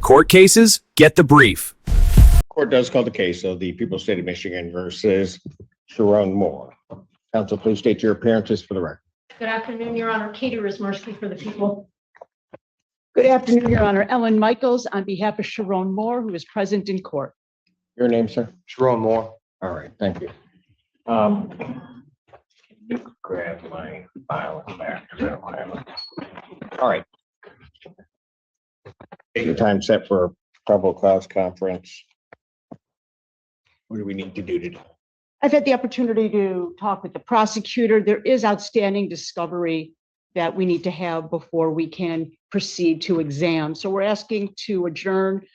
court cases? Get the brief. Court does call the case of the People's State of Michigan versus Sherrone Moore. Counsel, please state your appearances for the record. Good afternoon, Your Honor. Katie Rismersky for the people. Good afternoon, Your Honor. Ellen Michaels on behalf of Sherrone Moore, who is present in court. Your name, sir? Sherrone Moore. All right, thank you. You can grab my file in the back, 'cause I don't have it. All right. Your time set for probable cause conference. What do we need to do today? I've had the opportunity to talk with the prosecutor. There is outstanding discovery that we need to have before we can proceed to exam. So we're asking to adjourn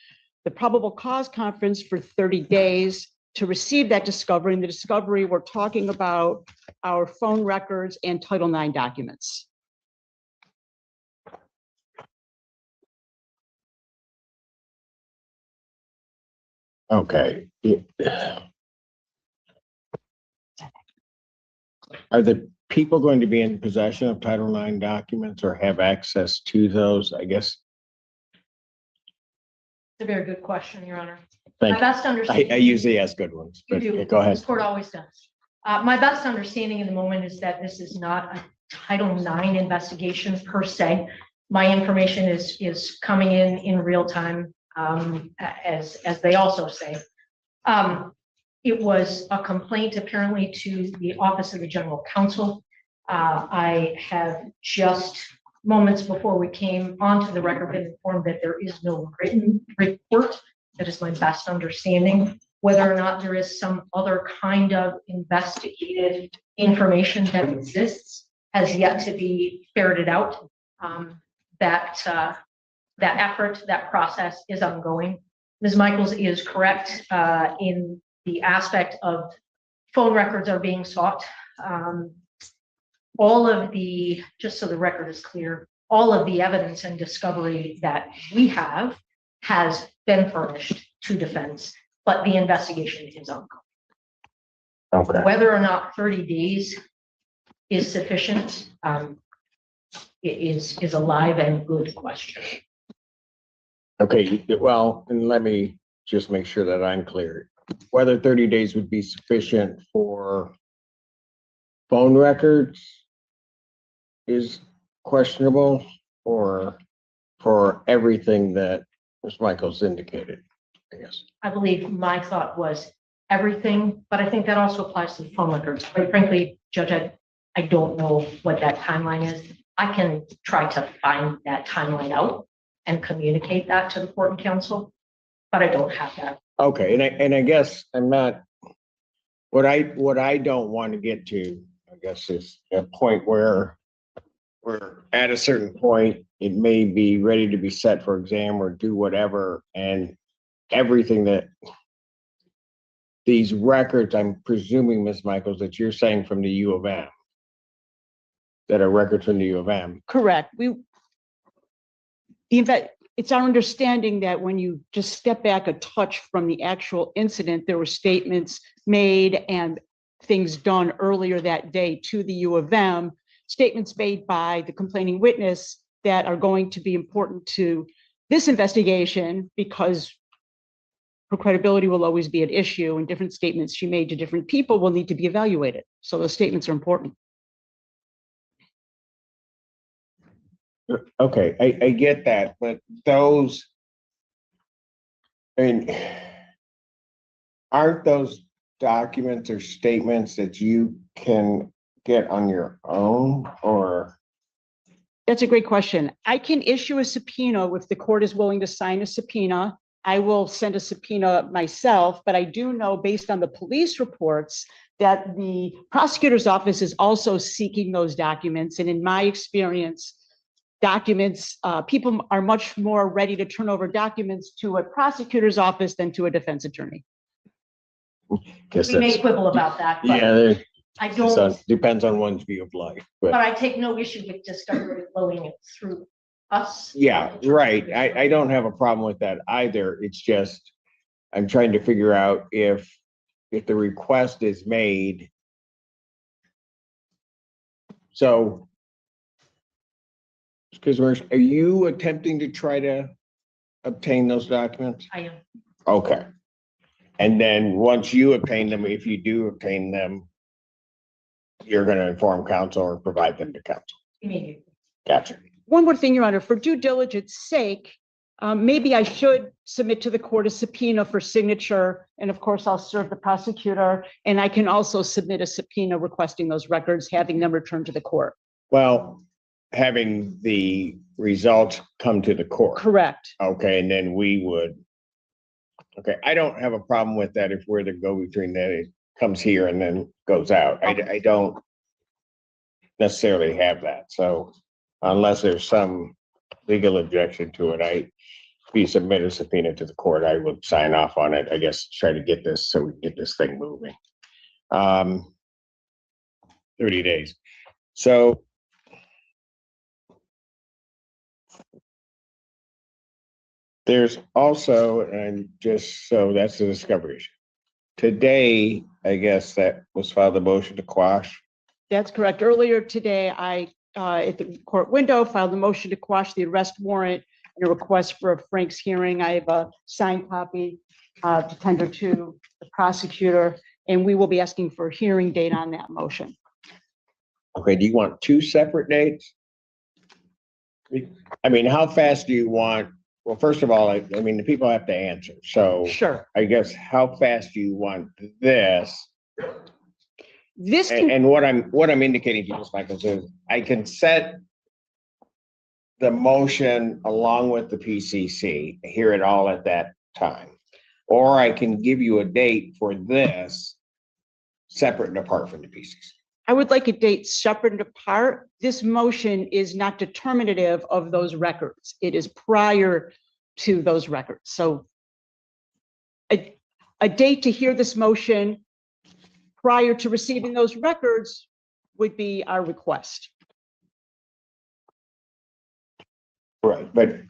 the probable cause conference for 30 days to receive that discovery. And the discovery, we're talking about our phone records and Title IX documents. Okay. Are the people going to be in possession of Title IX documents or have access to those? I guess. It's a very good question, Your Honor. Thank My you. best understanding. I usually ask good ones, You but do. yeah, go ahead. This court always does. My best understanding in the moment is that this is not a Title IX investigation per se. My information is coming in real time, as they also say. It was a complaint apparently to the Office of the General Counsel. I have just moments before we came onto the record been informed that there is no written report. That is my best understanding. Whether or not there is some other kind of investigative information that exists has yet to be ferreted out. That effort, that process is ongoing. Ms. Michaels is correct in the aspect of phone records are being sought. All of the, just so the record is clear, all of the evidence and discovery that we have has been furnished to defense, but the investigation is ongoing. Okay. Whether or not 30 days is sufficient is a live and good question. Okay, well, and let me just make sure that I'm clear. Whether 30 days would be sufficient for phone records is questionable, or for everything that Ms. Michaels indicated, I guess. I believe my thought was everything, but I think that also applies to the phone records. Quite frankly, Judge, I don't know what that timeline is. I can try to find that timeline out and communicate that to the court and counsel, but I don't have that. Okay, and I guess I'm not, what I don't want to get to, I guess, is a point where we're at a certain point, it may be ready to be set for exam or do whatever, and everything that these records, I'm presuming, Ms. Michaels, that you're saying from the U of M, that are records from the U of M. Correct. It's our understanding that when you just step back a touch from the actual incident, there were statements made and things done earlier that day to the U of M, statements made by the complaining witness that are going to be important to this investigation because her credibility will always be at issue, and different statements she made to different people will need to be evaluated. So those statements are important. Okay, I get that, but those, I mean, aren't those documents or statements that you can get on your own, or? That's a great question. I can issue a subpoena if the court is willing to sign a subpoena. I will send a subpoena myself, but I do know based on the police reports that the prosecutor's office is also seeking those documents. And in my experience, documents, people are much more ready to turn over documents to a prosecutor's office than to a defense attorney. We may quibble about that, but Yeah, I don't, depends on one's view of life, but but I take no issue with discovery flowing it through us. yeah, right. I don't have a problem with that either. It's just, I'm trying to figure out if the request is made. So, because are you attempting to try to obtain those documents? I am. Okay. And then once you obtain them, if you do obtain them, you're going to inform counsel or provide them to counsel. Immediately. Gotcha. One more thing, Your Honor, for due diligence sake, maybe I should submit to the court a subpoena for signature, and of course, I'll serve the prosecutor, and I can also submit a subpoena requesting those records, having them returned to the court. Well, having the results come to the court. Correct. Okay, and then we would. Okay, I don't have a problem with that if we're the go-between that it comes here and then goes out. I don't necessarily have that, so unless there's some legal objection to it, if you submit a subpoena to the court, I would sign off on it, I guess, try to get this, so we can get this thing moving. 30 days. So there's also, and just so that's the discovery issue. Today, I guess that was filed a motion to quash. That's correct. Earlier today, I, at the court window, filed a motion to quash the arrest warrant and a request for a Frank's hearing. I have a signed copy to tender to the prosecutor, and we will be asking for a hearing date on that motion. Okay, do you want two separate dates? I mean, how fast do you want? Well, first of all, I mean, the people have to answer. So Sure. I guess how fast do you want this? This can, And what I'm indicating to you, Ms. Michaels, is I can set the motion along with the PCC, hear it all at that time. Or I can give you a date for this separate and apart from the PCC. I would like a date separate and apart. This motion is not determinative of those records. It is prior to those records. So a date to hear this motion prior to receiving those records would be our request. Right, but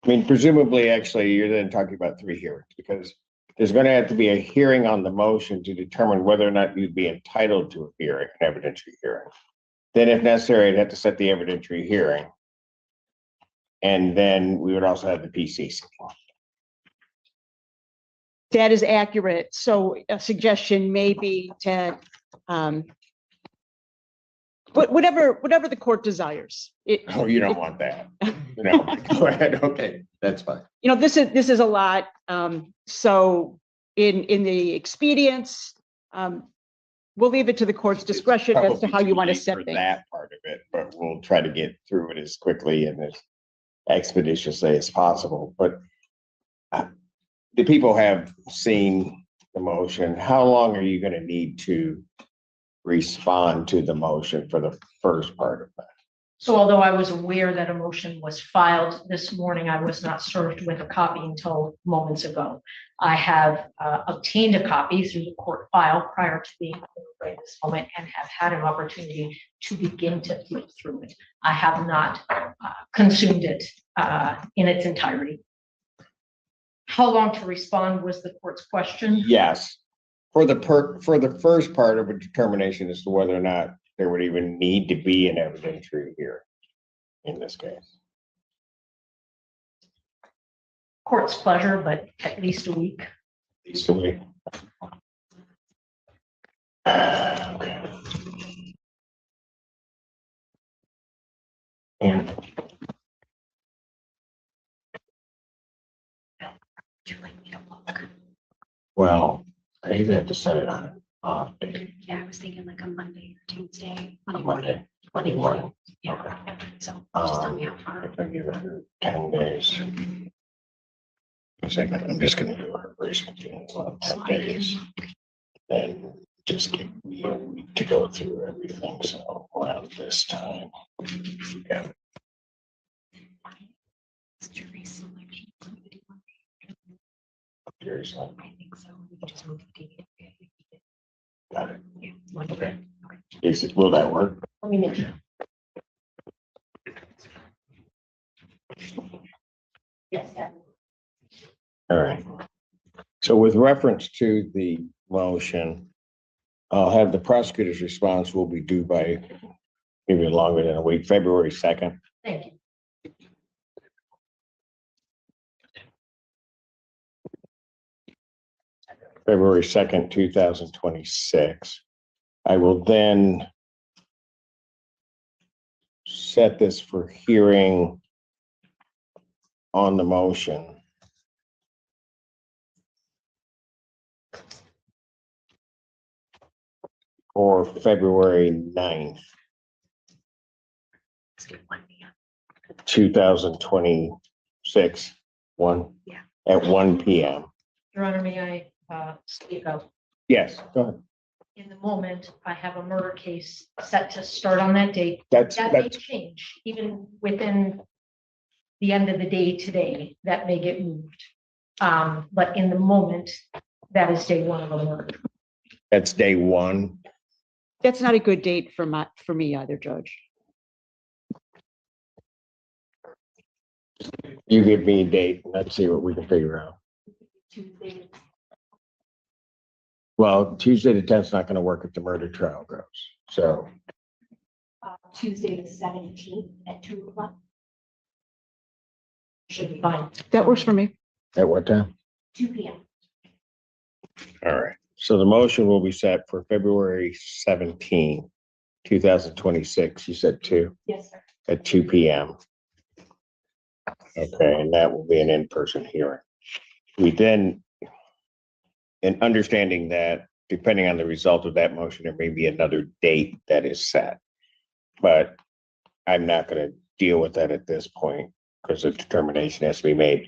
I mean, presumably, actually, you're then talking about 3 hearings because there's going to have to be a hearing on the motion to determine whether or not you'd be entitled to a hearing, an evidentiary hearing. Then if necessary, I'd have to set the evidentiary hearing. And then we would also have the PCC. That is accurate. So a suggestion may be to, whatever the court desires. Oh, you don't want that. No, go ahead. Okay, that's fine. You know, this is a lot. So in the expedience, we'll leave it to the court's discretion as to how you want to set For things. that part of it, but we'll try to get through it as quickly and as expeditiously as possible. But the people have seen the motion. How long are you going to need to respond to the motion for the first part of that? So although I was aware that a motion was filed this morning, I was not served with a copy until moments ago. I have obtained a copy through the court file prior to being at this moment and have had an opportunity to begin to flip through it. I have not consumed it in its entirety. How long to respond was the court's question? Yes, for the first part of a determination as to whether or not there would even need to be an evidentiary hearing in this case. Court's pleasure, but at least a week. At least a week. Okay. And Would you like me to look? well, I even have to set it on an off day, Yeah, I was thinking like a Monday or Tuesday. on Monday, 21. Yeah, so just tell me how far. If I give it 10 days. I'm just gonna do her recent 10 days. Then just give me a week to go through everything, so around this time. Yeah. It's jury selection. Seriously, I think so. We can just move the date. got it. Yeah, Monday. Okay. Will that work? Let me make. Yes, that. All right. So with reference to the motion, I'll have the prosecutor's response will be due by maybe longer than a week, February 2nd. Thank you. February 2nd, 2026. I will then set this for hearing on the motion. For February 9th, Let's do 1 p.m. 2026, Yeah. at 1 p.m. Your Honor, may I speak out? Yes, go ahead. In the moment, I have a murder case set to start on that date. That's, That may change, even within the end of the day today, that may get moved. But in the moment, that is day one of a murder. that's day one. That's not a good date for me either, Judge. You give me a date, and let's see what we can figure out. Tuesday. Well, Tuesday the 10th is not going to work if the murder trial goes. So Tuesday the 17th at 2 o'clock. Should be fine. That works for me. at what time? 2 p.m. All right. So the motion will be set for February 17, 2026. You said 2 Yes, sir. at 2 p.m. Okay, and that will be an in-person hearing. We then, in understanding that, depending on the result of that motion, there may be another date that is set. But I'm not going to deal with that at this point because a determination has to be made.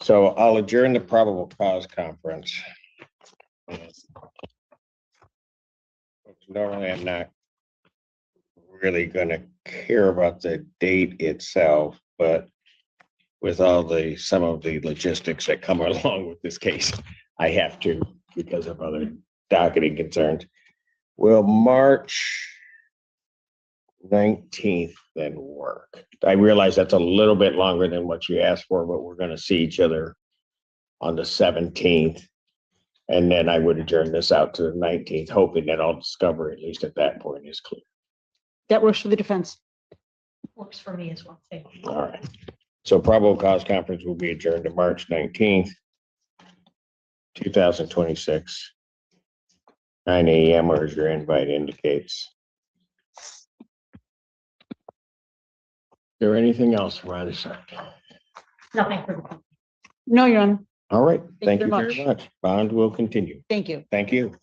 So I'll adjourn the probable cause conference. Normally, I'm not really going to care about the date itself, but with all some of the logistics that come along with this case, I have to because of other docketing concerns. Will March 19th then work? I realize that's a little bit longer than what you asked for, but we're going to see each other on the 17th. And then I would adjourn this out to the 19th, hoping that all discovery, at least at that point, is clear. That works for the defense. Works for me as well. Thank you. All right. So probable cause conference will be adjourned to March 19th, 2026, 9 a.m. or as your invite indicates. Is there anything else, Ron? Nothing for the. No, Your Honor. All right. Thank you you very very much. Bond will continue. Thank you. Thank you.